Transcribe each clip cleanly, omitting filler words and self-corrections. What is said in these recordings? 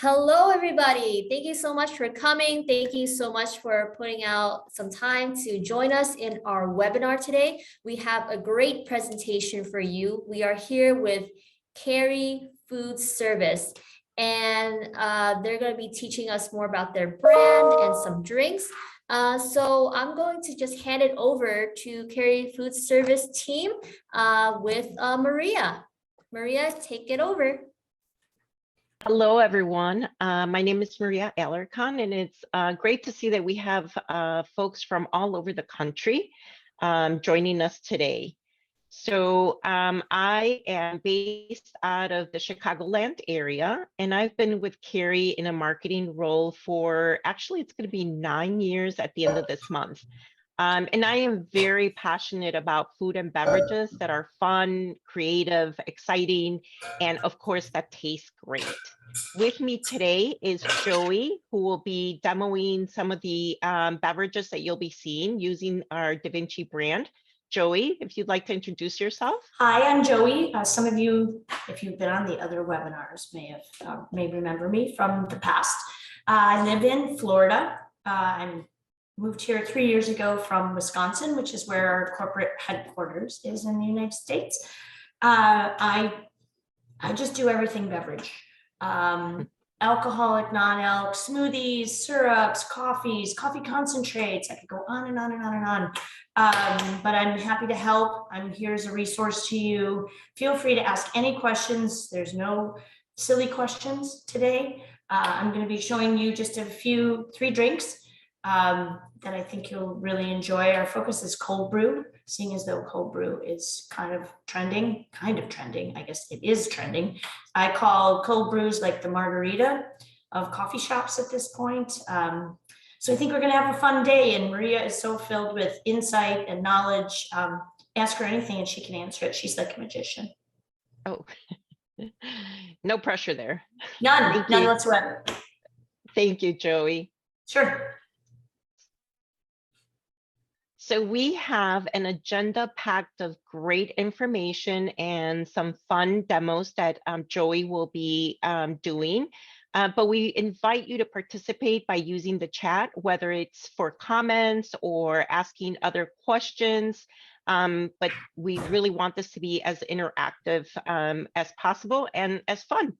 Hello, everybody. Thank you so much for coming. Thank you so much for putting out some time to join us in our webinar today. We have a great presentation for you. We are here with Karat Food Service, and they're going to be teaching us more about their brand and some drinks. So I'm going to just hand it over to Karat Food Service team with Maria. Maria, take it over. Hello, everyone. My name is Maria Alarcon, and it's great to see that we have folks from all over the country joining us today. So I am based out of the Chicagoland area, and I've been with Karat in a marketing role for, actually, it's going to be 9 years at the end of this month. And I am very passionate about food and beverages that are fun, creative, exciting, and of course, that taste great. With me today is Joey, who will be demoing some of the beverages that you'll be seeing using our DaVinci brand. Joey, if you'd like to introduce yourself. Hi, I'm Joey. Some of you, if you've been on the other webinars, may remember me from the past. I live in Florida. I moved here 3 years ago from Wisconsin, which is where our corporate headquarters is in the United States. I just do everything beverage. Alcoholic, non-alc, smoothies, syrups, coffee concentrates. I could go on and on and on and on. But I'm happy to help. I'm here as a resource to you. Feel free to ask any questions. There's no silly questions today. I'm going to be showing you just three drinks that I think you'll really enjoy. Our focus is cold brew, seeing as though cold brew is kind of trending. I guess it is trending. I call cold brews like the margarita of coffee shops at this point. So I think we're going to have a fun day, and Maria is so filled with insight and knowledge. Ask her anything and she can answer it. She's like a magician. Oh, no pressure there. None whatsoever. Thank you, Joey. Sure. So we have an agenda packed of great information and some fun demos that Joey will be doing. But we invite you to participate by using the chat, whether it's for comments or asking other questions. But we really want this to be as interactive as possible and as fun.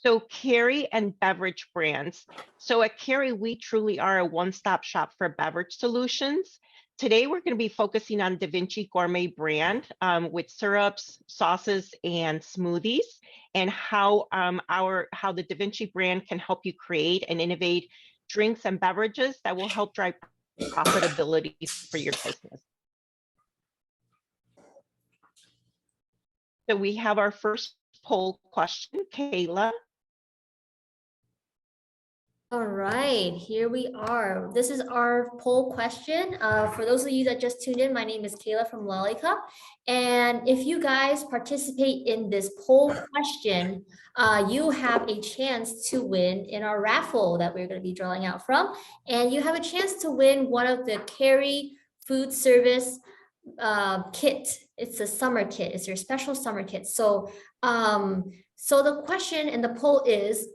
So Karat and Beverage brands. So at Karat, we truly are a one-stop shop for beverage solutions. Today, we're going to be focusing on DaVinci Gourmet brand with syrups, sauces, and smoothies, and how the DaVinci brand can help you create and innovate drinks and beverages that will help drive profitability for your business. So we have our first poll question, Kayla. All right, here we are. This is our poll question. For those of you that just tuned in, my name is Kayla from Lollicup. And if you guys participate in this poll question, you have a chance to win in our raffle that we're going to be drawing out from. And you have a chance to win one of the Karat Food Service kit. It's a summer kit. It's your special summer kit. So, so the question in the poll is,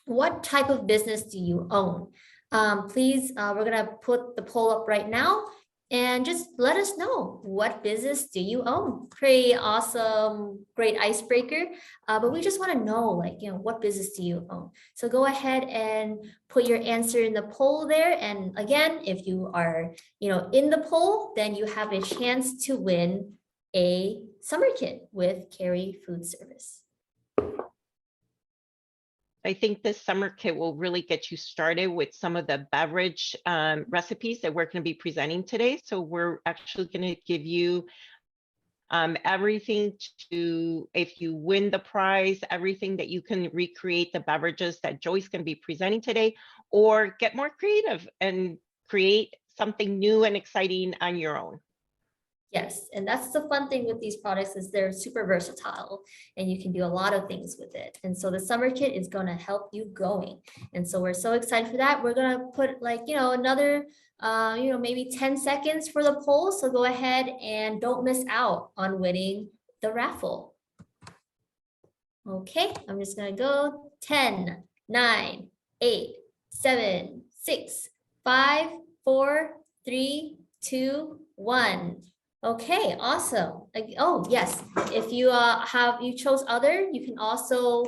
what type of business do you own? Please, we're gonna put the poll up right now and just let us know, what business do you own? Pretty awesome, great icebreaker. But we just wanna know, like, what business do you own? So go ahead and put your answer in the poll there. And again, if you are, in the poll, then you have a chance to win a summer kit with Karat Food Service. I think this summer kit will really get you started with some of the beverage recipes that we're going to be presenting today. So we're actually going to give you everything to, if you win the prize, everything that you can recreate the beverages that Joey's going to be presenting today, or get more creative and create something new and exciting on your own. Yes, and that's the fun thing with these products, is they're super versatile and you can do a lot of things with it. And so the summer kit is going to help you going. And so we're so excited for that. We're going to put another, maybe 10 seconds for the poll. So go ahead and don't miss out on winning the raffle. Okay, I'm just gonna go 10, 9, 8, 7, 6, 5, 4, 3, 2, 1. Okay, awesome. Oh, yes. If you you chose other, you can also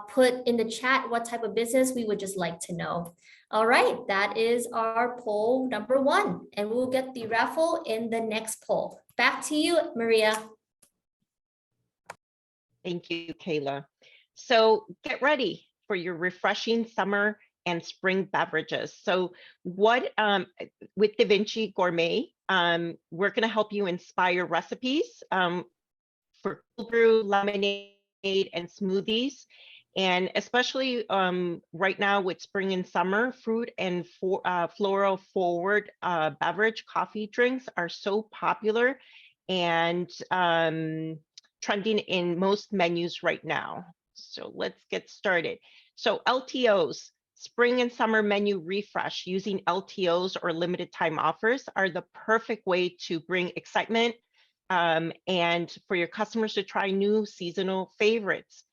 put in the chat what type of business we would just like to know. All right, that is our poll number 1, and we'll get the raffle in the next poll. Back to you, Maria. Thank you, Kayla. So get ready for your refreshing summer and spring beverages. So what with DaVinci Gourmet, we're going to help you inspire recipes for cold brew, lemonade, and smoothies. And especially right now with spring and summer, fruit and floral forward beverage coffee drinks are so popular and trending in most menus right now. So let's get started. So LTOs, spring and summer menu refresh using LTOs or limited time offers are the perfect way to bring excitement and for your customers to try new seasonal favorites.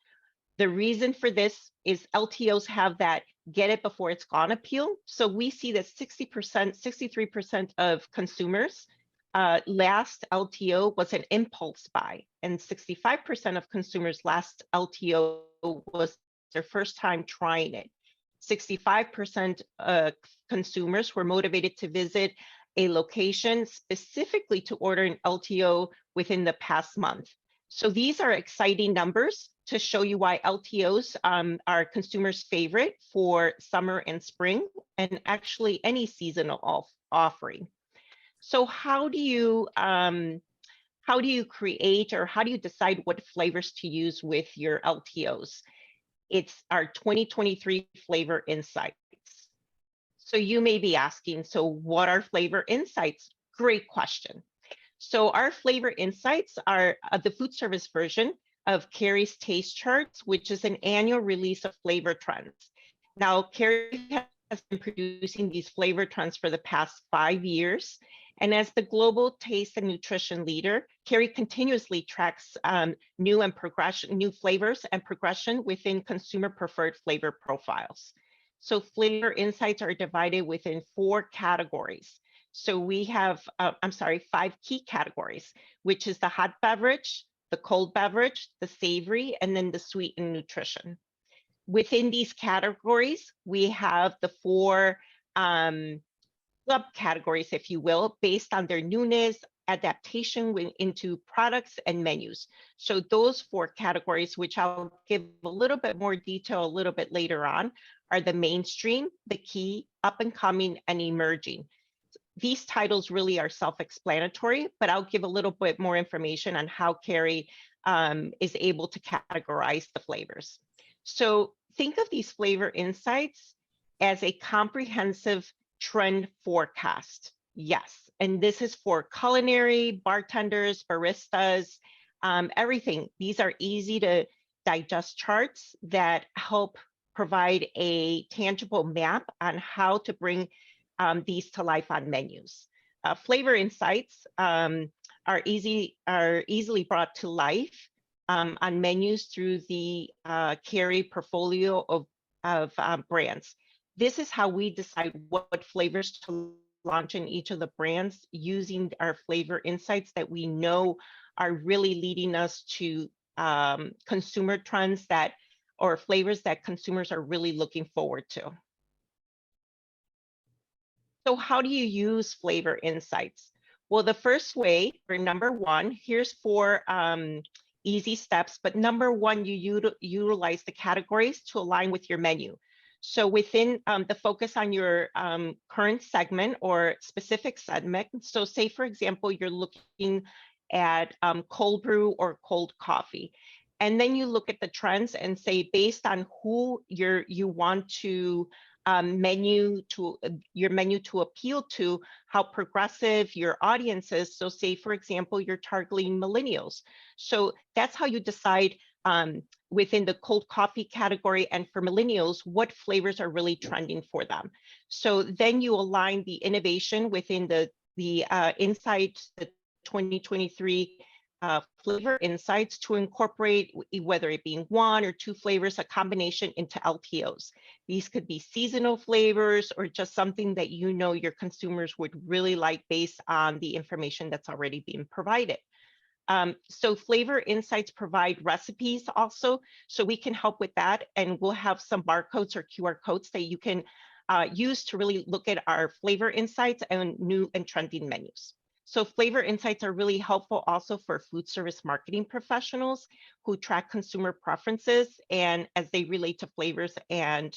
The reason for this is LTOs have that get it before it's gone appeal. So we see that 60%, 63% of consumers last LTO was an impulse buy, and 65% of consumers last LTO was their first time trying it. 65% consumers were motivated to visit a location specifically to order an LTO within the past month. So these are exciting numbers to show you why LTOs are consumers' favorite for summer and spring, and actually any seasonal offering. So how do you create, or how do you decide what flavors to use with your LTOs? It's our 2023 flavor insights. So you may be asking, so what are flavor insights? Great question. So our flavor insights are the food service version of Carrie's Taste Charts, which is an annual release of flavor trends. Now, Carrie has been producing these flavor trends for the past 5 years. And as the global taste and nutrition leader, Carrie continuously tracks new flavors and progression within consumer preferred flavor profiles. So flavor insights are divided within 4 categories. So we have, 5 key categories, which is the hot beverage, the cold beverage, the savory, and then the sweet and nutrition. Within these categories, we have the 4 subcategories, if you will, based on their newness, adaptation into products and menus. So those 4 categories, which I'll give a little bit more detail a little bit later on, are the mainstream, the key, up and coming, and emerging. These titles really are self-explanatory, but I'll give a little bit more information on how Carrie is able to categorize the flavors. So think of these flavor insights as a comprehensive trend forecast. Yes, and this is for culinary, bartenders, baristas, everything. These are easy to digest charts that help provide a tangible map on how to bring these to life on menus. Flavor insights are easily brought to life on menus through the Carrie portfolio of brands. This is how we decide what flavors to launch in each of the brands using our flavor insights that we know are really leading us to consumer trends or flavors that consumers are really looking forward to. So how do you use flavor insights? Well, the first way, for number 1, here's 4 easy steps, but number 1, you utilize the categories to align with your menu. So within the focus on your current segment or specific segment, so say, for example, you're looking at cold brew or cold coffee, and then you look at the trends and say, based on who you want to your menu to appeal to, how progressive your audience is. So say, for example, you're targeting millennials. So that's how you decide within the cold coffee category and for millennials, what flavors are really trending for them. So then you align the innovation within the inside the 2023 flavor insights to incorporate, whether it being 1 or 2 flavors, a combination into LTOs. These could be seasonal flavors or just something that you know your consumers would really like based on the information that's already being provided. So flavor insights provide recipes also, so we can help with that, and we'll have some barcodes or QR codes that you can use to really look at our flavor insights and new and trending menus. So flavor insights are really helpful also for food service marketing professionals who track consumer preferences and as they relate to flavors and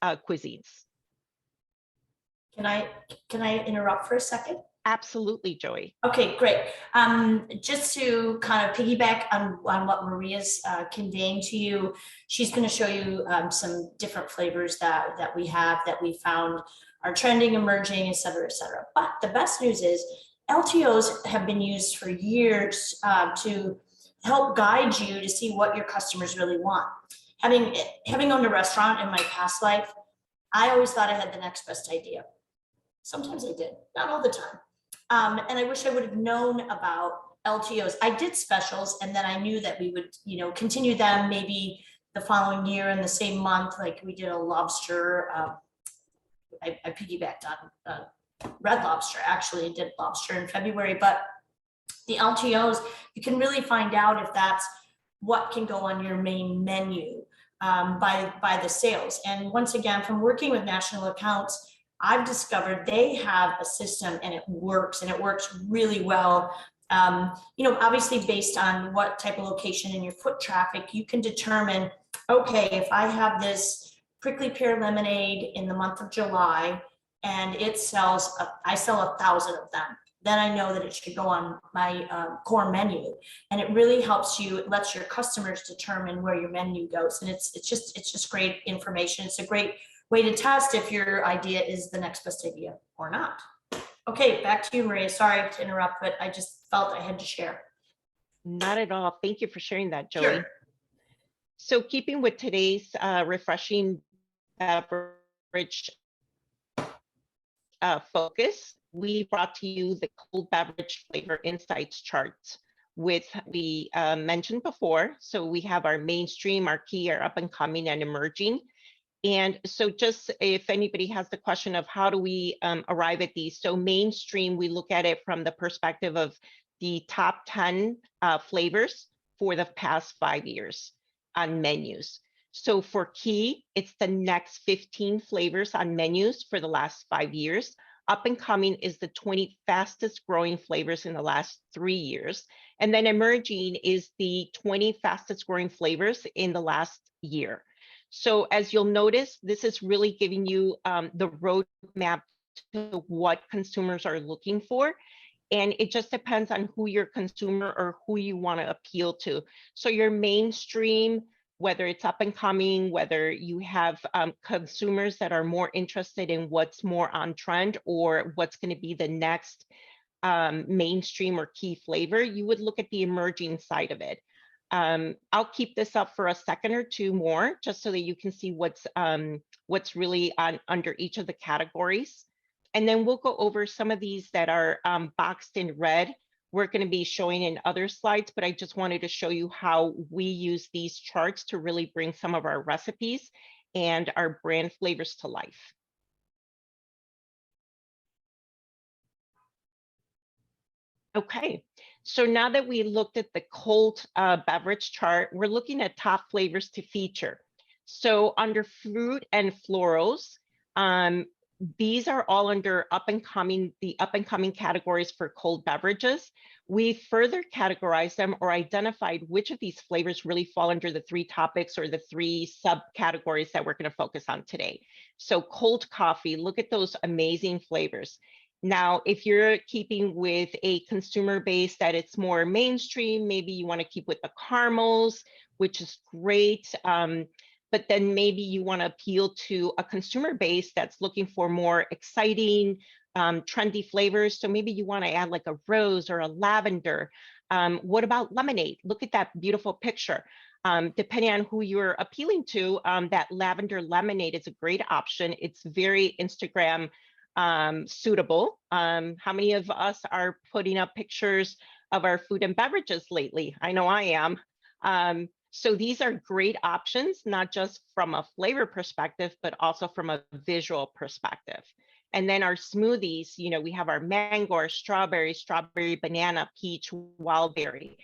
cuisines. Can I interrupt for a second? Absolutely, Joey. Okay, great. Just to kind of piggyback on what Maria's conveying to you, she's going to show you some different flavors that we have that we found are trending, emerging, et cetera, et cetera. But the best news is LTOs have been used for years to help guide you to see what your customers really want. Having owned a restaurant in my past life, I always thought I had the next best idea. Sometimes I did, not all the time. And I wish I would have known about LTOs. I did specials, and then I knew that we would, continue them maybe the following year in the same month. Like we did a lobster. I piggybacked on Red Lobster. Actually, did lobster in February, but the LTOs, you can really find out if that's what can go on your main menu by the sales. And once again, from working with national accounts, I've discovered they have a system and it works really well. Obviously based on what type of location in your foot traffic, you can determine, okay, if I have this prickly pear lemonade in the month of July and it sells, I sell 1,000 of them, then I know that it should go on my core menu. And it really helps you, it lets your customers determine where your menu goes. And it's just great information. It's a great way to test if your idea is the next best idea or not. Okay, back to you, Maria. Sorry to interrupt, but I just felt I had to share. Not at all. Thank you for sharing that, Joey. Sure. So keeping with today's refreshing beverage focus, we brought to you the cold beverage flavor insights charts with we mentioned before. So we have our mainstream, our key, our up and coming and emerging. And so just if anybody has the question of how do we arrive at these, so mainstream, we look at it from the perspective of the top 10 flavors for the past 5 years on menus. So for key, it's the next 15 flavors on menus for the last 5 years. Up and coming is the 20 fastest growing flavors in the last 3 years. And then emerging is the 20 fastest growing flavors in the last year. So as you'll notice, this is really giving you the roadmap to what consumers are looking for. And it just depends on who your consumer or who you want to appeal to. So your mainstream, whether it's up and coming, whether you have consumers that are more interested in what's more on trend or what's going to be the next mainstream or key flavor, you would look at the emerging side of it. I'll keep this up for a second or two more, just so that you can see what's really on under each of the categories. And then we'll go over some of these that are boxed in red. We're going to be showing in other slides, but I just wanted to show you how we use these charts to really bring some of our recipes and our brand flavors to life. Okay, so now that we looked at the cold beverage chart, we're looking at top flavors to feature. So under fruit and florals, these are all under the up and coming categories for cold beverages. We further categorized them or identified which of these flavors really fall under the 3 topics or the 3 subcategories that we're going to focus on today. So cold coffee, look at those amazing flavors. Now, if you're keeping with a consumer base that it's more mainstream, maybe you want to keep with the caramels, which is great. But then maybe you want to appeal to a consumer base that's looking for more exciting, trendy flavors. So maybe you want to add like a rose or a lavender. What about lemonade? Look at that beautiful picture. Depending on who you're appealing to, that lavender lemonade is a great option. It's very Instagram suitable. How many of us are putting up pictures of our food and beverages lately. I know I am. So these are great options, not just from a flavor perspective, but also from a visual perspective. And then our smoothies, we have our mango, our strawberry, banana, peach, wild berry.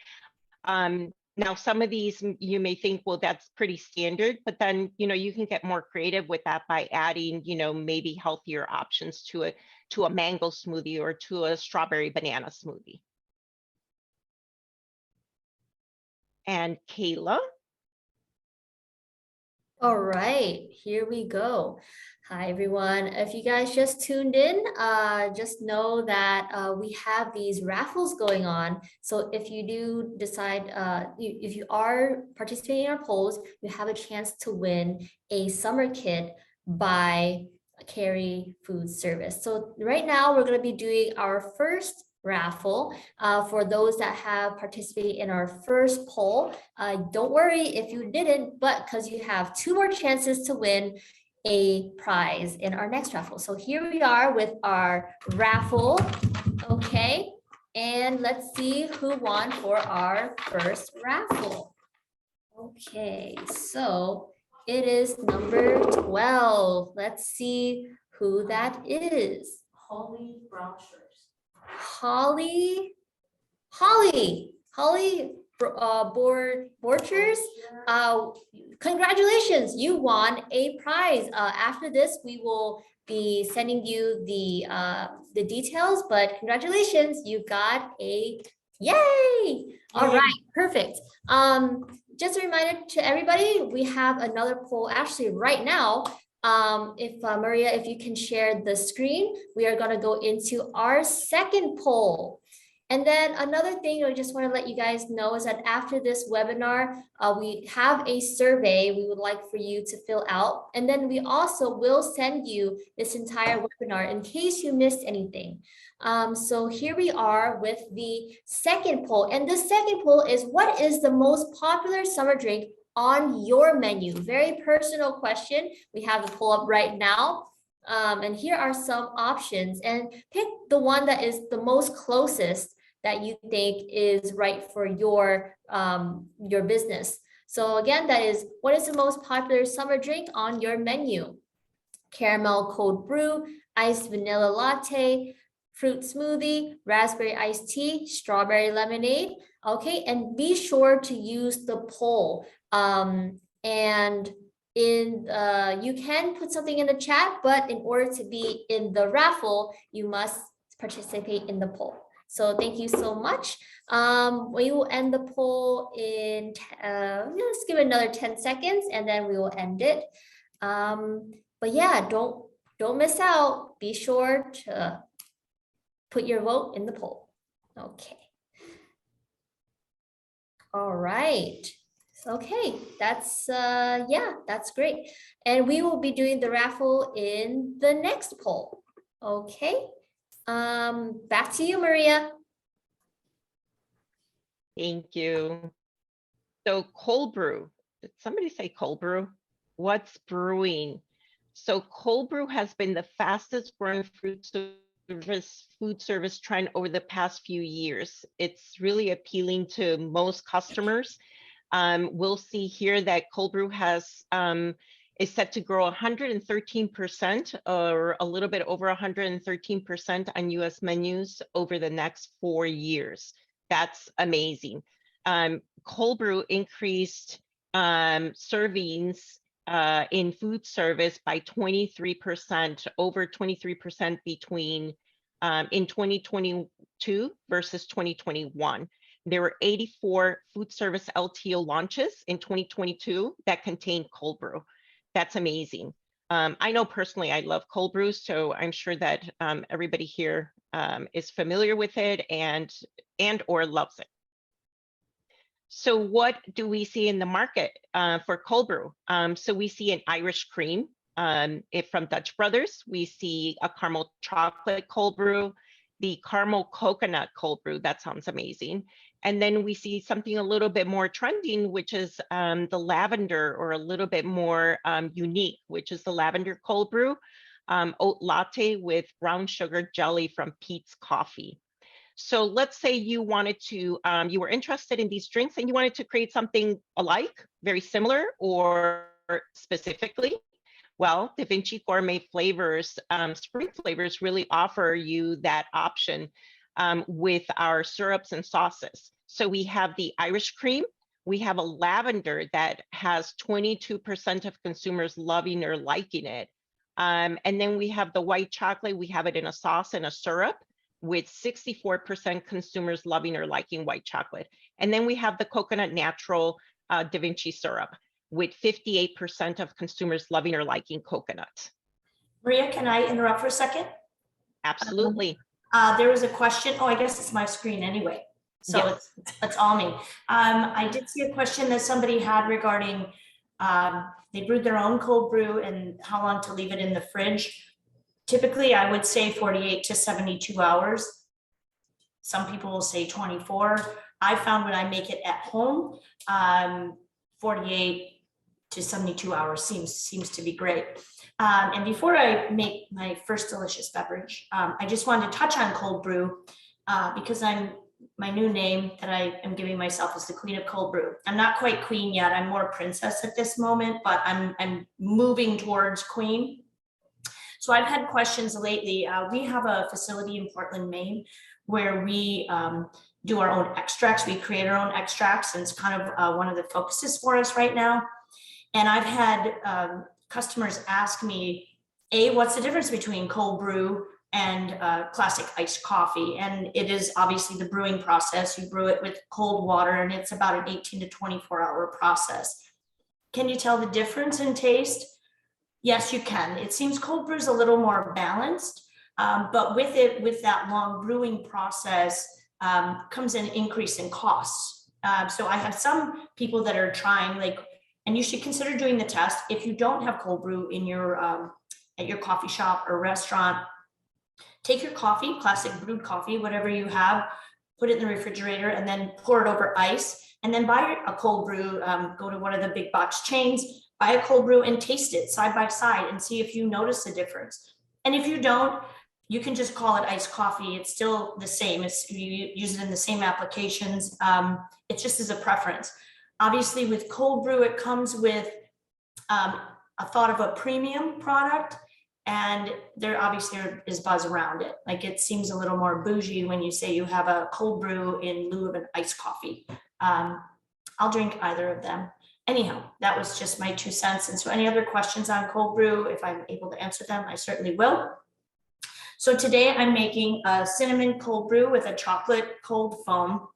Now, some of these you may think, well, that's pretty standard, but then, you can get more creative with that by adding, maybe healthier options to a mango smoothie or to a strawberry banana smoothie. And Kayla? All right, here we go. Hi, everyone. If you guys just tuned in, just know that we have these raffles going on. So if you do decide, if you are participating in our polls, you have a chance to win a summer kit by Carry Food Service. So right now we're going to be doing our first raffle for those that have participated in our first poll. Don't worry if you didn't, but because you have 2 more chances to win a prize in our next raffle. So here we are with our raffle. Okay, and let's see who won for our first raffle. Okay, so it is number 12. Let's see who that is. Holly Brownshires. Holly Borchers, congratulations, you won a prize. After this, we will be sending you the details, but congratulations, you got a yay. All right, perfect. Just a reminder to everybody, we have another poll actually right now. If Maria, if you can share the screen, we are going to go into our second poll. And then another thing I just want to let you guys know is that after this webinar, we have a survey we would like for you to fill out. And then we also will send you this entire webinar in case you missed anything. So here we are with the second poll. And the second poll is, what is the most popular summer drink on your menu? Very personal question. We have the poll up right now. And here are some options, and pick the one that is the most closest that you think is right for your business. So again, that is, what is the most popular summer drink on your menu? Caramel cold brew, iced vanilla latte, fruit smoothie, raspberry iced tea, strawberry lemonade. Okay, and be sure to use the poll. And you can put something in the chat, but in order to be in the raffle, you must participate in the poll. So thank you so much. We will end the poll in, let's give it another 10 seconds and then we will end it. But yeah, don't miss out. Be sure to put your vote in the poll. Okay. All right. Okay, that's that's great. And we will be doing the raffle in the next poll. Okay. Back to you, Maria. Thank you. So cold brew. Did somebody say cold brew? What's brewing? So cold brew has been the fastest growing food service trend over the past few years. It's really appealing to most customers. We'll see here that cold brew is set to grow 113% or a little bit over 113% on US menus over the next 4 years. That's amazing. Cold brew increased servings in food service by 23%, over 23% between in 2022 versus 2021. There were 84 food service LTO launches in 2022 that contained cold brew. That's amazing. I know personally I love cold brew, so I'm sure that everybody here is familiar with it and or loves it. So what do we see in the market for cold brew? So we see an Irish cream from Dutch Brothers. We see a caramel chocolate cold brew, the caramel coconut cold brew. That sounds amazing. And then we see something a little bit more trending, which is the lavender, or a little bit more unique, which is the lavender cold brew, oat latte with brown sugar jelly from Pete's Coffee. So let's say you wanted to, you were interested in these drinks and you wanted to create something alike, very similar, or specifically. Well, DaVinci Gourmet Flavors, spring flavors really offer you that option with our syrups and sauces. So we have the Irish cream, we have a lavender that has 22% of consumers loving or liking it. And then we have the white chocolate, we have it in a sauce and a syrup with 64% consumers loving or liking white chocolate. And then we have the coconut natural DaVinci syrup with 58% of consumers loving or liking coconut. Maria, can I interrupt for a second? Absolutely. There was a question. Oh, I guess it's my screen anyway. So Yes. it's all me. I did see a question that somebody had regarding they brewed their own cold brew and how long to leave it in the fridge. Typically, I would say 48 to 72 hours. Some people will say 24. I found when I make it at home, 48 to 72 hours seems to be great. And before I make my first delicious beverage, I just wanted to touch on cold brew because my new name that I am giving myself is the Queen of Cold Brew. I'm not quite queen yet. I'm more princess at this moment, but I'm moving towards queen. So I've had questions lately. We have a facility in Portland, Maine, where we do our own extracts. We create our own extracts, and it's kind of one of the focuses for us right now. And I've had customers ask me, what's the difference between cold brew and classic iced coffee? And it is obviously the brewing process. You brew it with cold water, and it's about an 18 to 24-hour process. Can you tell the difference in taste? Yes, you can. It seems cold brew is a little more balanced, but with that long brewing process comes an increase in costs. So I have some people that are trying, and you should consider doing the test. If you don't have cold brew in your at your coffee shop or restaurant, take your coffee, classic brewed coffee, whatever you have, put it in the refrigerator, and then pour it over ice. And then buy a cold brew, go to one of the big box chains, buy a cold brew and taste it side by side and see if you notice a difference. And if you don't, you can just call it iced coffee. It's still the same. You use it in the same applications. It's just as a preference. Obviously, with cold brew, it comes with a thought of a premium product, and there obviously is buzz around it. Like, it seems a little more bougie when you say you have a cold brew in lieu of an iced coffee. I'll drink either of them. Anyhow, that was just my 2 cents. And so any other questions on cold brew, if I'm able to answer them, I certainly will. So today I'm making a cinnamon cold brew with a chocolate cold foam.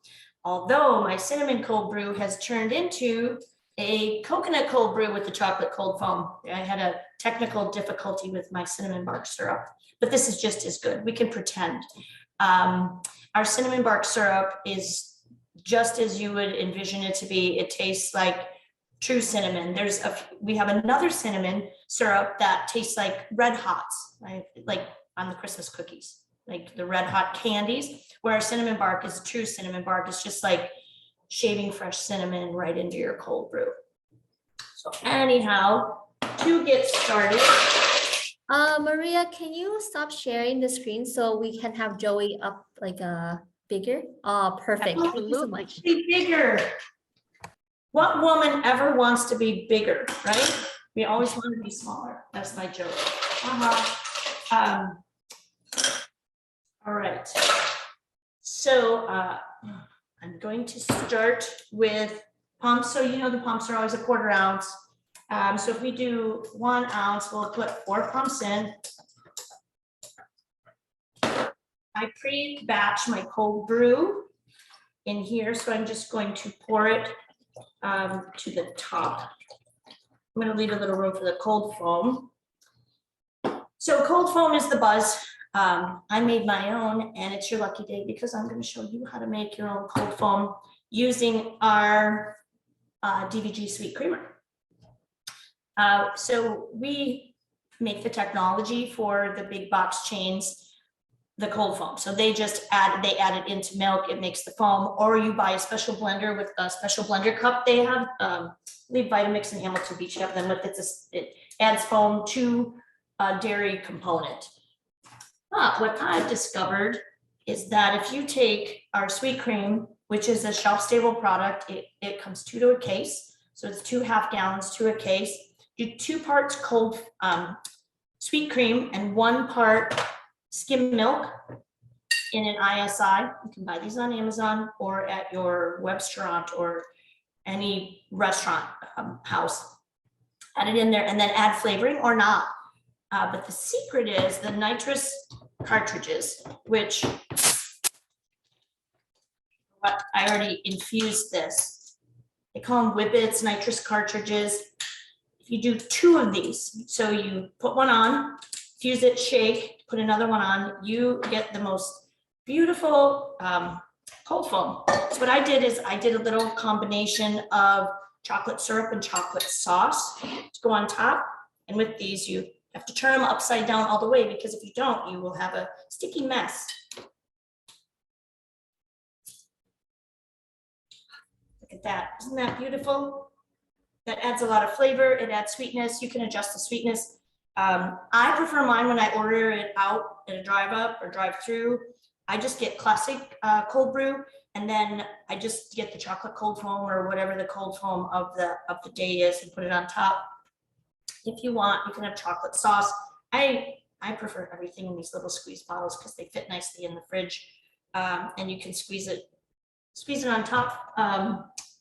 Although my cinnamon cold brew has turned into a coconut cold brew with the chocolate cold foam. I had a technical difficulty with my cinnamon bark syrup, but this is just as good. We can pretend. Our cinnamon bark syrup is just as you would envision it to be. It tastes like true cinnamon. We have another cinnamon syrup that tastes like Red Hots, right? Like on the Christmas cookies, like the Red Hot candies, where our cinnamon bark is true cinnamon bark. It's just like shaving fresh cinnamon right into your cold brew. So anyhow, to get started. Maria, can you stop sharing the screen so we can have Joey up bigger? Oh, perfect. Thank you so much. Be bigger. What woman ever wants to be bigger, right? We always want to be smaller. That's my joke. All right. So I'm going to start with pumps. So you know the pumps are always a 1/4 ounce. So if we do 1 ounce, we'll put 4 pumps in. I pre-batch my cold brew in here, so I'm just going to pour it to the top. I'm going to leave a little room for the cold foam. So cold foam is the buzz. I made my own, and it's your lucky day because I'm going to show you how to make your own cold foam using our DVG sweet creamer. So we make the technology for the big box chains, the cold foam. So they add it into milk, it makes the foam, or you buy a special blender with a special blender cup. They have, I believe Vitamix and Hamilton Beach have them with it adds foam to a dairy component. But what I've discovered is that if you take our sweet cream, which is a shelf-stable product, it comes 2 to a case. So it's 2 half gallons to a case. Do 2 parts cold sweet cream and 1 part skim milk in an ISI. You can buy these on Amazon or at your restaurant or any restaurant house. Add it in there and then add flavoring or not. But the secret is the nitrous cartridges, which I already infused this. They call them Whippets, nitrous cartridges. If you do 2 of these, so you put one on, fuse it, shake, put another one on, you get the most beautiful cold foam. So what I did is I did a little combination of chocolate syrup and chocolate sauce to go on top. And with these, you have to turn them upside down all the way, because if you don't, you will have a sticky mess. Look at that. Isn't that beautiful? That adds a lot of flavor. It adds sweetness. You can adjust the sweetness. I prefer mine when I order it out at a drive up or drive through. I just get classic cold brew, and then I just get the chocolate cold foam or whatever the cold foam of the day is and put it on top. If you want, you can have chocolate sauce. I prefer everything in these little squeeze bottles because they fit nicely in the fridge, and you can squeeze it on top.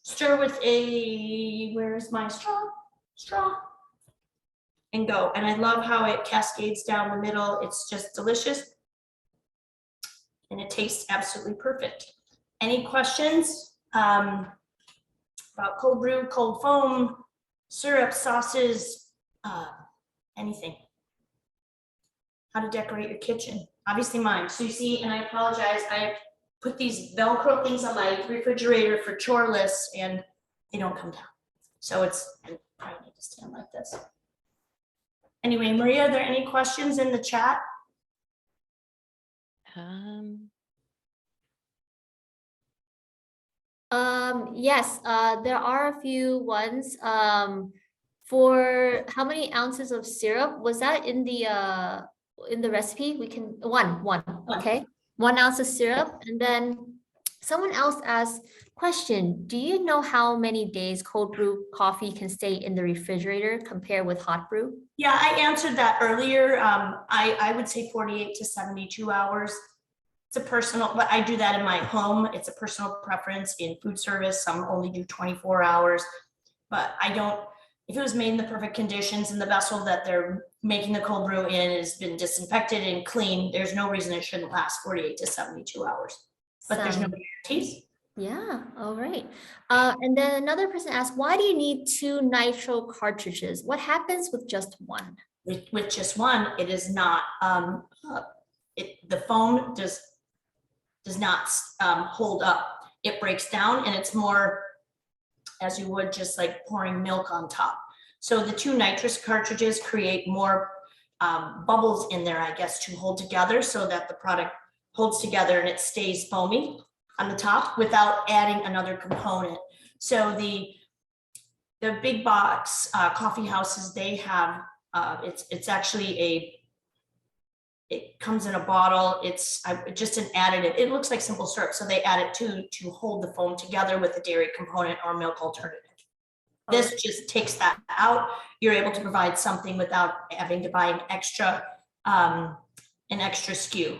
Stir with a, where's my straw, and go. And I love how it cascades down the middle. It's just delicious. And it tastes absolutely perfect. Any questions about cold brew, cold foam, syrup, sauces, anything? How to decorate your kitchen? Obviously mine. So you see, and I apologize, I put these Velcro things on my refrigerator for chore lists, and they don't come down. So it's, I probably need to stand like this. Anyway, Maria, are there any questions in the chat? Yes, there are a few ones. For how many ounces of syrup was that in the recipe? We can one, okay, 1 ounce of syrup. And then someone else asked, question, do you know how many days cold brew coffee can stay in the refrigerator compared with hot brew? Yeah, I answered that earlier. I would say 48 to 72 hours. It's a personal, but I do that in my home. It's a personal preference. In food service, some only do 24 hours, but I don't, if it was made in the perfect conditions and the vessel that they're making the cold brew in has been disinfected and clean, there's no reason it shouldn't last 48 to 72 hours, but there's no guarantees. Yeah, all right. And then another person asked, why do you need 2 nitro cartridges? What happens with just one? With just one, it is not, the foam does not hold up. It breaks down, and it's more as you would just like pouring milk on top. So the 2 nitrous cartridges create more bubbles in there, I guess, to hold together so that the product holds together and it stays foamy on the top without adding another component. So the big box coffee houses, they have, it's actually it comes in a bottle. It's just an additive. It looks like simple syrup. So they add it to hold the foam together with a dairy component or milk alternative. This just takes that out. You're able to provide something without having to buy an extra SKU.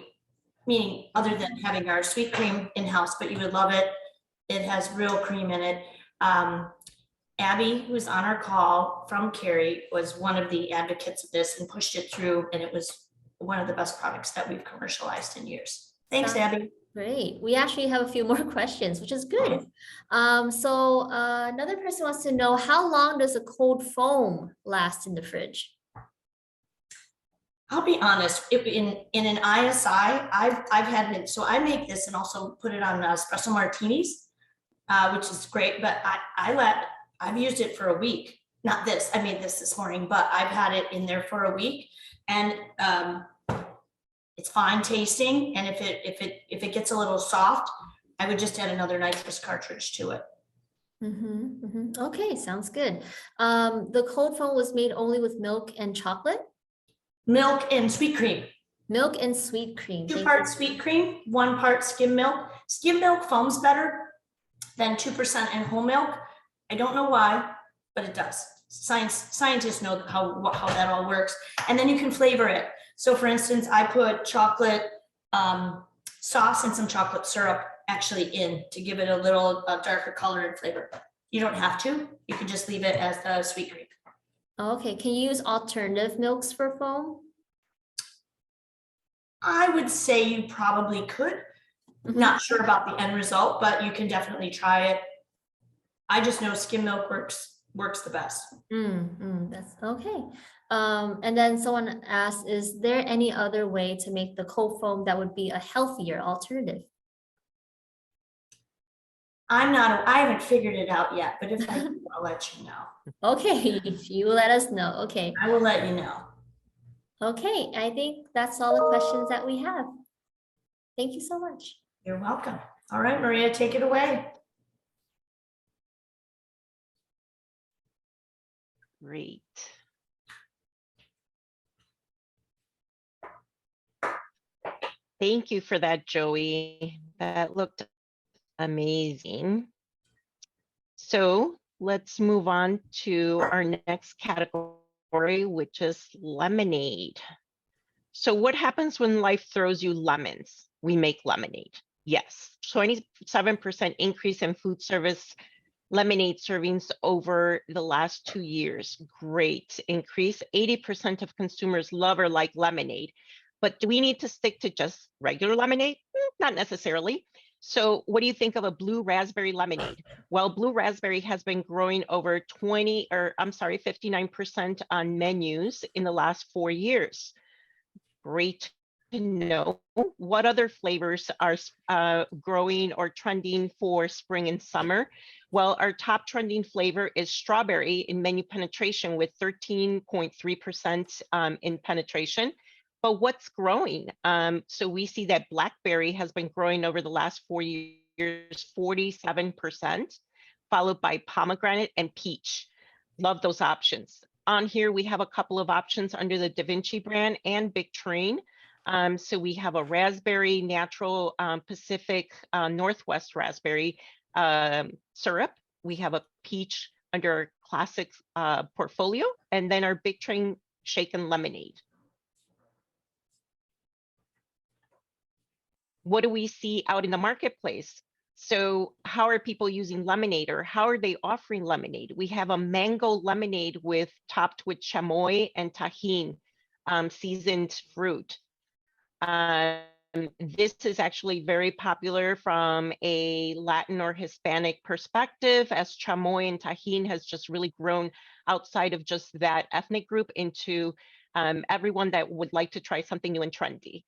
Meaning other than having our sweet cream in-house, but you would love it. It has real cream in it. Abby, who was on our call from Cary, was one of the advocates of this and pushed it through, and it was one of the best products that we've commercialized in years. Thanks, Abby. Great. We actually have a few more questions, which is good. So another person wants to know, how long does a cold foam last in the fridge? I'll be honest, in an ISI, I've had it, so I make this and also put it on espresso martinis, which is great, but I've used it for a week. Not this, I made this morning, but I've had it in there for a week, and it's fine tasting. And if it gets a little soft, I would just add another nitrous cartridge to it. Okay, sounds good. The cold foam was made only with milk and chocolate? Milk and sweet cream. Milk and sweet cream. Two Thank parts you. sweet cream, 1 part skim milk. Skim milk foams better than 2% in whole milk. I don't know why, but it does. Scientists know how that all works. And then you can flavor it. So for instance, I put chocolate sauce and some chocolate syrup actually in to give it a little darker color and flavor. You don't have to. You can just leave it as the sweet cream. Okay, can you use alternative milks for foam? I would say you probably could. Mhm. Not sure about the end result, but you can definitely try it. I just know skim milk works the best. That's okay. And then someone asked, is there any other way to make the cold foam that would be a healthier alternative? I haven't figured it out yet, but if I do, I'll let you know. Okay, you let us know. Okay. I will let you know. Okay, I think that's all the questions that we have. Thank you so much. You're welcome. All right, Maria, take it away. Great. Thank you for that, Joey. That looked amazing. So let's move on to our next category, which is lemonade. So what happens when life throws you lemons? We make lemonade. Yes, 27% increase in food service lemonade servings over the last 2 years. Great increase. 80% of consumers love or like lemonade. But do we need to stick to just regular lemonade? Not necessarily. So what do you think of a blue raspberry lemonade? Well, blue raspberry has been growing over 59% on menus in the last 4 years. Great to know. What other flavors are growing or trending for spring and summer? Well, our top trending flavor is strawberry in menu penetration with 13.3% in penetration. But what's growing? So we see that blackberry has been growing over the last 4 years, 47%, followed by pomegranate and peach. Love those options. On here, we have a couple of options under the DaVinci brand and Big Train. So we have a raspberry, natural Pacific Northwest raspberry syrup. We have a peach under our classic portfolio, and then our Big Train shaken lemonade. What do we see out in the marketplace? So how are people using lemonade, or how are they offering lemonade? We have a mango lemonade topped with chamoy and tahini, seasoned fruit. This is actually very popular from a Latin or Hispanic perspective, as chamoy and tahini has just really grown outside of just that ethnic group into everyone that would like to try something new and trendy.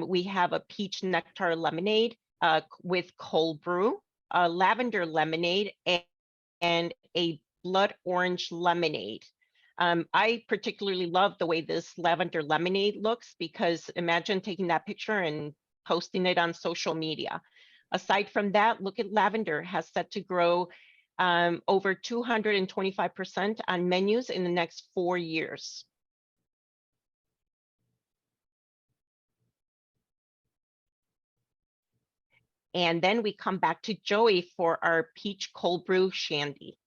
We have a peach nectar lemonade with cold brew, a lavender lemonade, and a blood orange lemonade. I particularly love the way this lavender lemonade looks, because imagine taking that picture and posting it on social media. Aside from that, look at lavender has set to grow over 225% on menus in the next 4 years. And then we come back to Joey for our peach cold brew shandy.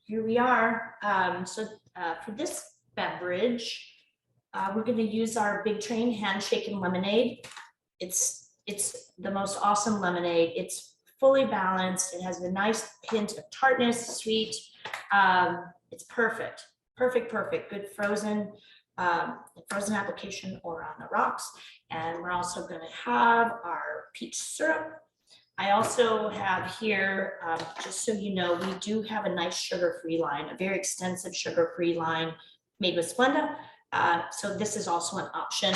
Here we are. For this beverage, we're going to use our Big Train handshaken lemonade. It's the most awesome lemonade. It's fully balanced. It has a nice hint of tartness, sweet. It's perfect. Good frozen application or on the rocks. And we're also going to have our peach syrup. I also have here, just so you know, we do have a nice sugar-free line, a very extensive sugar-free line made with Splenda. So this is also an option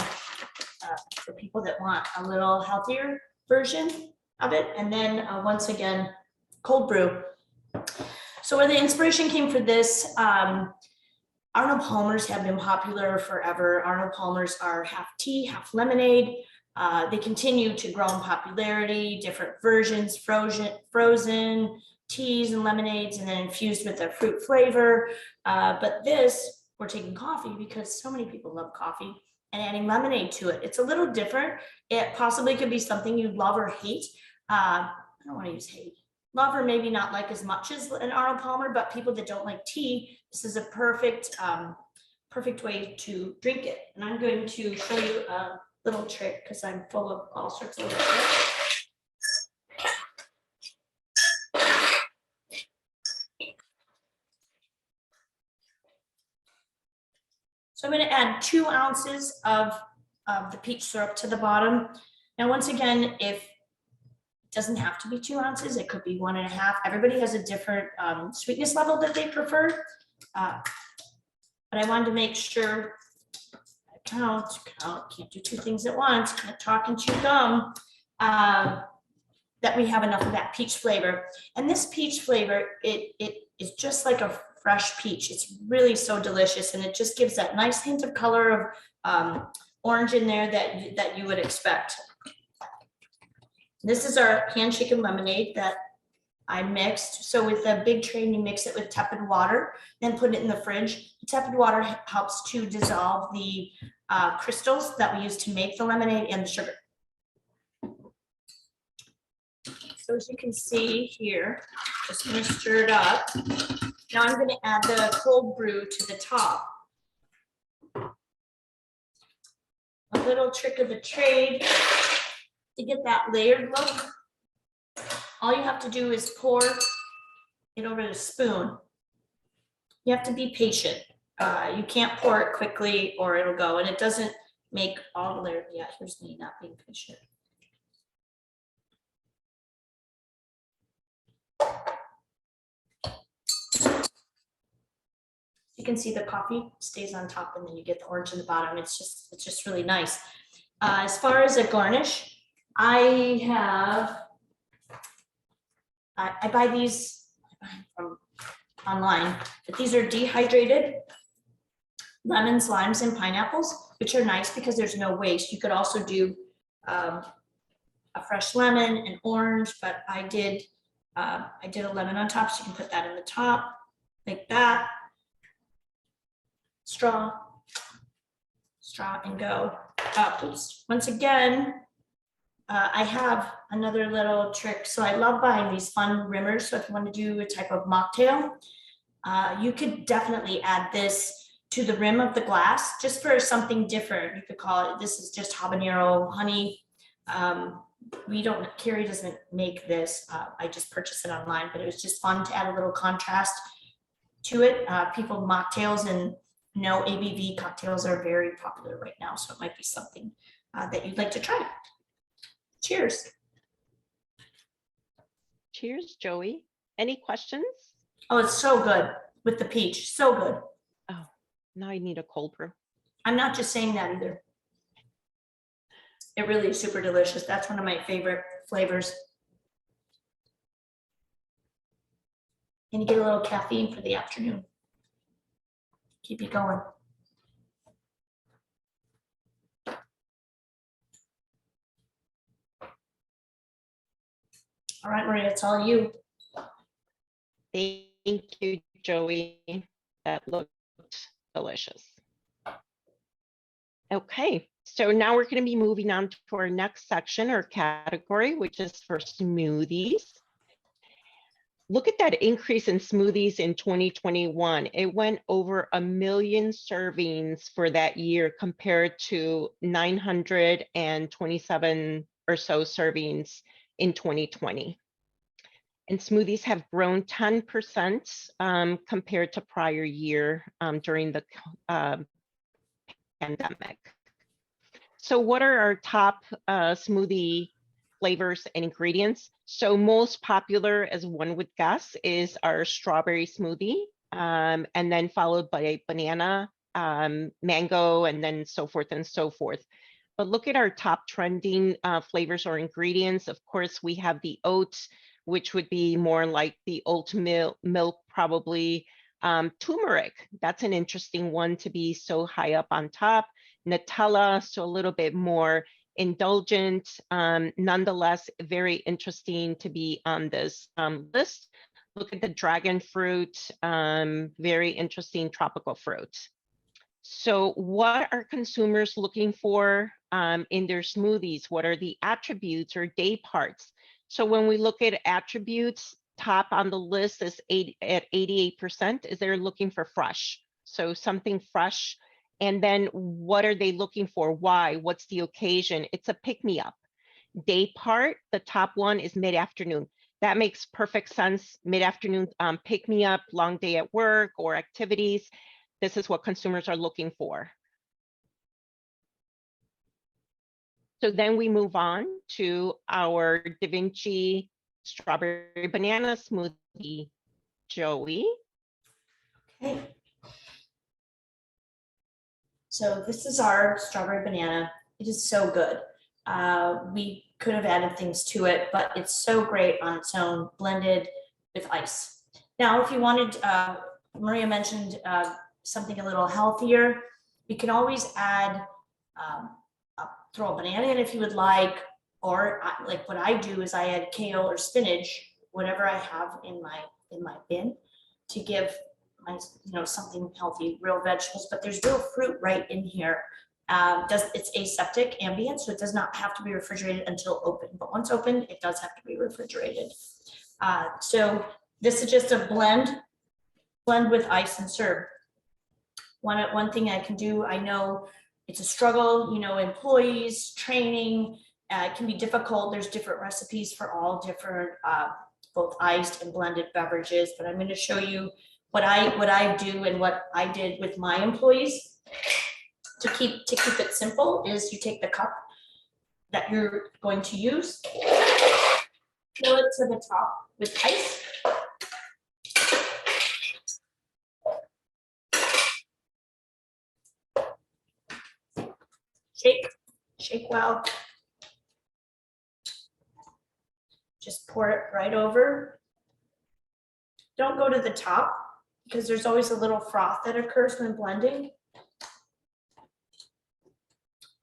for people that want a little healthier version of it. And then once again, cold brew. So where the inspiration came for this, Arnold Palmers have been popular forever. Arnold Palmers are half tea, half lemonade. They continue to grow in popularity, different versions, frozen teas and lemonades, and then infused with a fruit flavor. But this we're taking coffee because so many people love coffee, and adding lemonade to it. It's a little different. It possibly could be something you love or hate. I don't want to use hate. Love or maybe not like as much as an Arnold Palmer, but people that don't like tea, this is a perfect way to drink it. And I'm going to show you a little trick because I'm full of all sorts of little tricks. So I'm going to add 2 ounces of the peach syrup to the bottom. Now, once again, if it doesn't have to be 2 ounces, it could be 1.5. Everybody has a different sweetness level that they prefer. But I wanted to make sure I count, can't do 2 things at once, can't talk and chew gum, that we have enough of that peach flavor. And this peach flavor, it is just like a fresh peach. It's really so delicious, and it just gives that nice hint of color of orange in there that you would expect. This is our hand-shaken lemonade that I mixed. So with a big tray, you mix it with tepid water, then put it in the fridge. The tepid water helps to dissolve the crystals that we use to make the lemonade and the sugar. So as you can see here, just gonna stir it up. Now I'm gonna add the cold brew to the top. A little trick of the trade to get that layered look. All you have to do is pour it over the spoon. You have to be patient. You can't pour it quickly or it'll go, and it doesn't make all the layer. Yeah, here's me not being patient. You can see the coffee stays on top, and then you get the orange in the bottom. It's just really nice. As far as a garnish, I buy these from online, but these are dehydrated lemons, limes, and pineapples, which are nice because there's no waste. You could also do a fresh lemon and orange, but I did a lemon on top, so you can put that in the top like that. Straw, and go. Oops. Once again, I have another little trick. So I love buying these fun rimmers. So if you want to do a type of mocktail, you could definitely add this to the rim of the glass just for something different. You could call it, this is just habanero honey. Carrie doesn't make this. I just purchased it online, but it was just fun to add a little contrast to it. People mocktails and ABV cocktails are very popular right now. So it might be something that you'd like to try. Cheers. Cheers, Joey. Any questions? Oh, it's so good with the peach. So good. Oh, now I need a cold brew. I'm not just saying that either. It really is super delicious. That's one of my favorite flavors. And you get a little caffeine for the afternoon. Keep you going. All right, Maria, it's all you. Thank you, Joey. That looked delicious. Okay, so now we're going to be moving on to our next section or category, which is for smoothies. Look at that increase in smoothies in 2021. It went over 1 million servings for that year compared to 927 or so servings in 2020. And smoothies have grown 10% compared to prior year during the pandemic. So what are our top smoothie flavors and ingredients? So most popular, as one would guess, is our strawberry smoothie, and then followed by banana, mango, and then so forth and so forth. But look at our top trending flavors or ingredients. Of course, we have the oats, which would be more like the oat milk, probably. Turmeric, that's an interesting one to be so high up on top. Nutella, so a little bit more indulgent, nonetheless, very interesting to be on this list. Look at the dragon fruit, very interesting tropical fruit. So what are consumers looking for in their smoothies? What are the attributes or day parts? So when we look at attributes, top on the list is at 88% is they're looking for fresh. So something fresh. And then what are they looking for? Why? What's the occasion? It's a pick-me-up. Day part, the top one is mid-afternoon. That makes perfect sense. Mid-afternoon pick-me-up, long day at work or activities. This is what consumers are looking for. So then we move on to our DaVinci strawberry banana smoothie. Joey. Okay. So this is our strawberry banana. It is so good. We could have added things to it, but it's so great on its own, blended with ice. Now, if you wanted, Maria mentioned something a little healthier, you can always add, throw a banana in if you would like, or like what I do is I add kale or spinach, whatever I have in my bin, to give my, something healthy, real vegetables, but there's real fruit right in here. It's aseptic ambient, so it does not have to be refrigerated until open, but once opened, it does have to be refrigerated. So this is just a blend with ice and serve. One thing I can do, I know it's a struggle, employees, training, it can be difficult. There's different recipes for all different, both iced and blended beverages, but I'm going to show you what I do and what I did with my employees to keep it simple. Is you take the cup that you're going to use, fill it to the top with ice. Shake well. Just pour it right over. Don't go to the top because there's always a little froth that occurs when blending.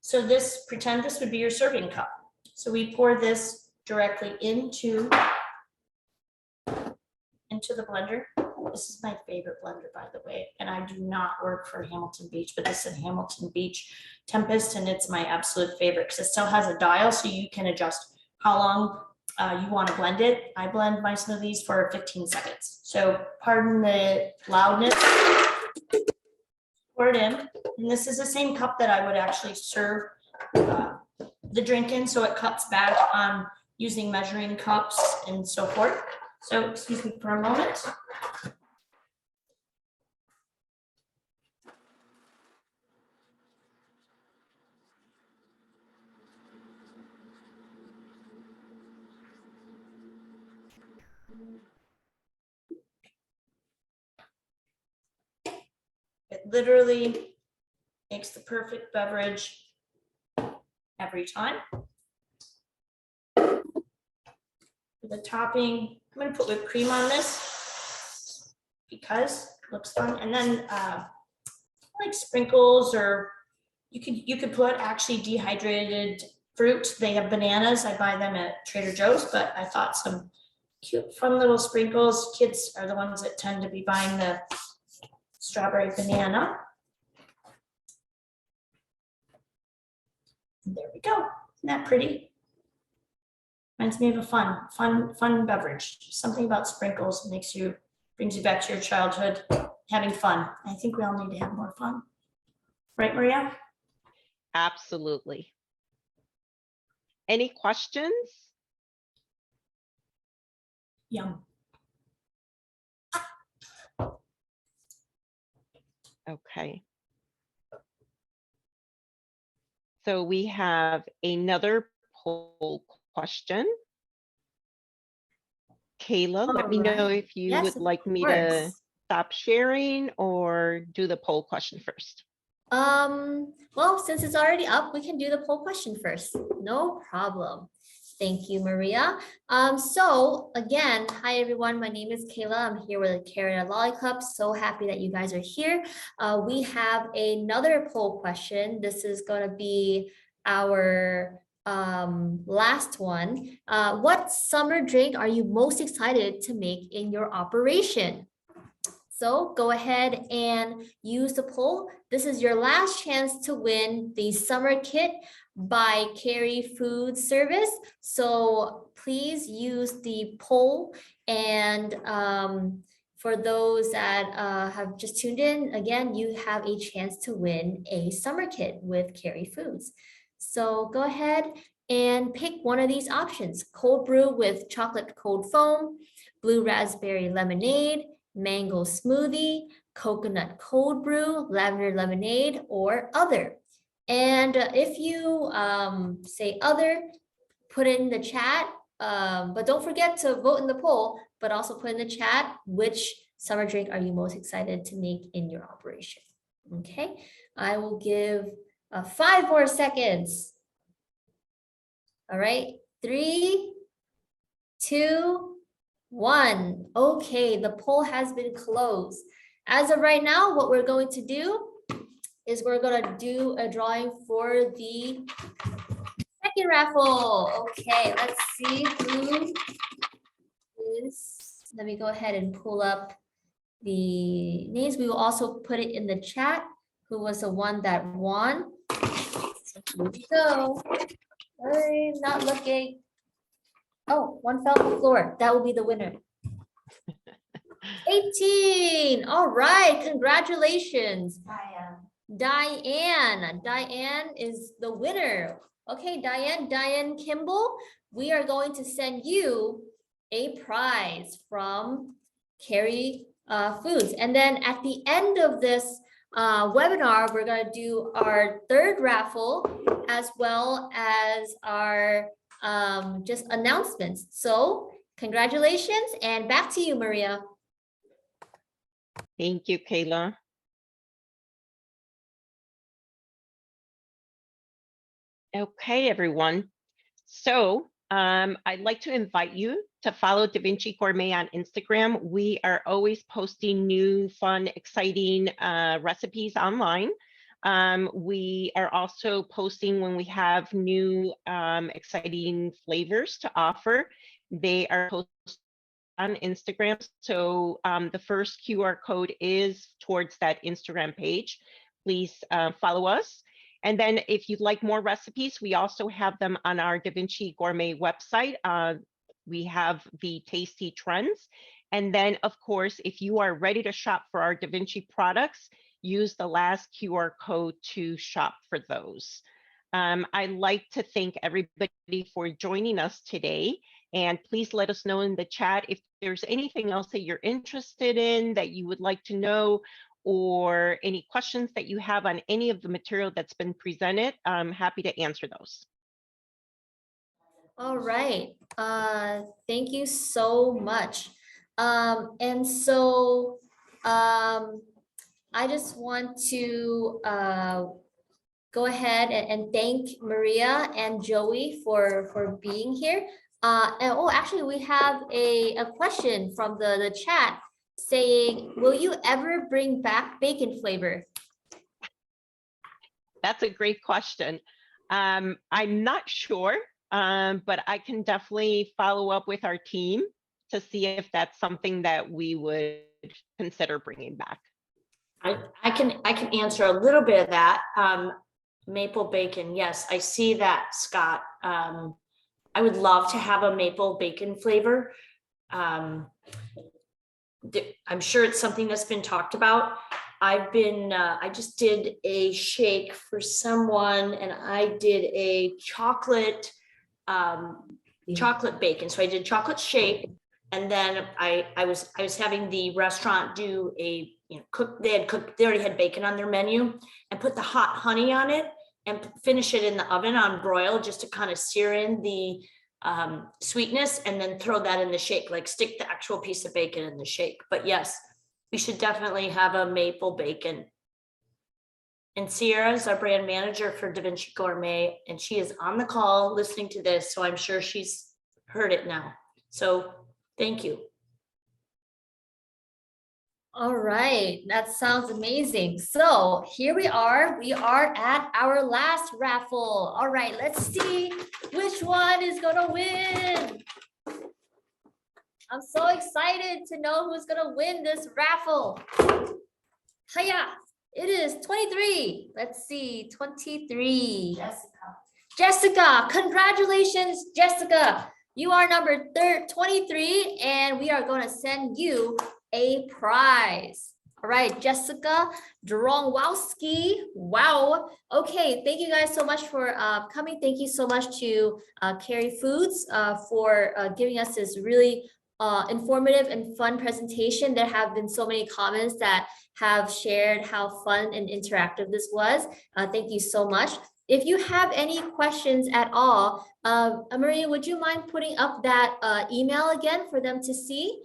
So pretend this would be your serving cup. So we pour this directly into the blender. This is my favorite blender, by the way, and I do not work for Hamilton Beach, but this is Hamilton Beach Tempest, and it's my absolute favorite because it still has a dial, so you can adjust how long you want to blend it. I blend my smoothies for 15 seconds. So pardon the loudness. Pour it in, and this is the same cup that I would actually serve the drink in, so it cuts back on using measuring cups and so forth. So excuse me for a moment. It literally makes the perfect beverage every time. For the topping, I'm going to put whipped cream on this because it looks fun. And then like sprinkles, or you could put actually dehydrated fruit. They have bananas. I buy them at Trader Joe's, but I thought some cute, fun little sprinkles. Kids are the ones that tend to be buying the strawberry banana. And there we go. Isn't that pretty? Reminds me of a fun beverage. Something about sprinkles brings you back to your childhood, having fun. I think we all need to have more fun. Right, Maria? Absolutely. Any questions? Yum. Okay. So we have another poll question. Kayla, let me know if you would like me to stop sharing or do the poll question first. Well, since it's already up, we can do the poll question first. No problem. Thank you, Maria. So again, hi everyone. My name is Kayla. I'm here with Karat and Lollicup. So happy that you guys are here. We have another poll question. This is going to be our last one. What summer drink are you most excited to make in your operation? So go ahead and use the poll. This is your last chance to win the summer kit by Carry Food Service. So please use the poll. And for those that have just tuned in, again, you have a chance to win a summer kit with Carry Foods. So go ahead and pick one of these options: cold brew with chocolate cold foam, blue raspberry lemonade, mango smoothie, coconut cold brew, lavender lemonade, or other. And if you say other, put in the chat, but don't forget to vote in the poll, but also put in the chat which summer drink are you most excited to make in your operation. Okay, I will give 5 more seconds. All right, 3, 2, 1. Okay, the poll has been closed. As of right now, what we're going to do is we're going to do a drawing for the second raffle. Okay, let's see who is. Let me go ahead and pull up the names. We will also put it in the chat who was the one that won. Here we go. I'm not looking. Oh, one fell on the floor. That will be the winner. 18. All right. Congratulations. Diane. Diane is the winner. Okay, Diane Kimball, we are going to send you a prize from Carry Foods. And then at the end of this webinar, we're going to do our third raffle as well as our just announcements. So congratulations, and back to you, Maria. Thank you, Kayla. Okay, everyone. So I'd like to invite you to follow DaVinci Gourmet on Instagram. We are always posting new, fun, exciting recipes online. We are also posting when we have new, exciting flavors to offer. They are posted on Instagram. So the first QR code is towards that Instagram page. Please follow us. And then if you'd like more recipes, we also have them on our DaVinci Gourmet website. We have the tasty trends. And then, of course, if you are ready to shop for our DaVinci products, use the last QR code to shop for those. I'd like to thank everybody for joining us today. And please let us know in the chat if there's anything else that you're interested in that you would like to know, or any questions that you have on any of the material that's been presented. I'm happy to answer those. All right. Thank you so much. And so I just want to go ahead and thank Maria and Joey for being here. And oh, actually, we have a question from the chat saying, will you ever bring back bacon flavor? That's a great question. I'm not sure, but I can definitely follow up with our team to see if that's something that we would consider bringing back. I can answer a little bit of that. Maple bacon, yes, I see that, Scott. I would love to have a maple bacon flavor. I'm sure it's something that's been talked about. I just did a shake for someone, and I did a chocolate bacon. So I did chocolate shake, and then I was having the restaurant do a they already had bacon on their menu, and put the hot honey on it and finish it in the oven on broil just to kind of sear in the sweetness, and then throw that in the shake, like stick the actual piece of bacon in the shake. But yes, we should definitely have a maple bacon. And Sierra is our brand manager for DaVinci Gourmet, and she is on the call listening to this, so I'm sure she's heard it now. So thank you. All right, that sounds amazing. So here we are at our last raffle. All right, let's see which one is gonna win. I'm so excited to know who's gonna win this raffle. Hiya, it is 23. Let's see, 23. Jessica, congratulations, Jessica. You are number 23, and we are going to send you a prize. All right, Jessica Drongwowski. Wow. Okay, thank you guys so much for coming. Thank you so much to Carrie Foods for giving us this really informative and fun presentation. There have been so many comments that have shared how fun and interactive this was. Thank you so much. If you have any questions at all, Maria, would you mind putting up that email again for them to see?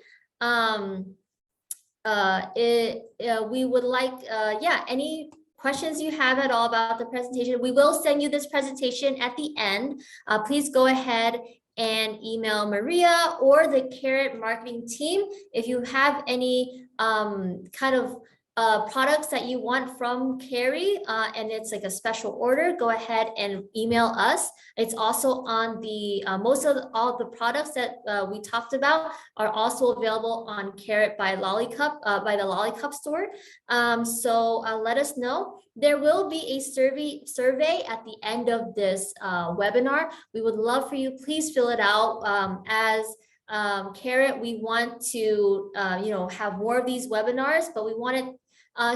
We would like, yeah, any questions you have at all about the presentation. We will send you this presentation at the end. Please go ahead and email Maria or the Karat marketing team if you have any kind of products that you want from Carrie and it's like a special order, go ahead and email us. It's also on the most of all the products that we talked about are also available on Karat by Lollicup by the Lollicup store. So let us know. There will be a survey at the end of this webinar. We would love for you, please fill it out. As Karat, we want to have more of these webinars, but we want it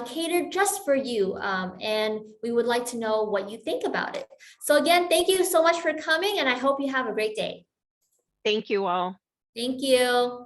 catered just for you, and we would like to know what you think about it. So again, thank you so much for coming, and I hope you have a great day. Thank you all. Thank you.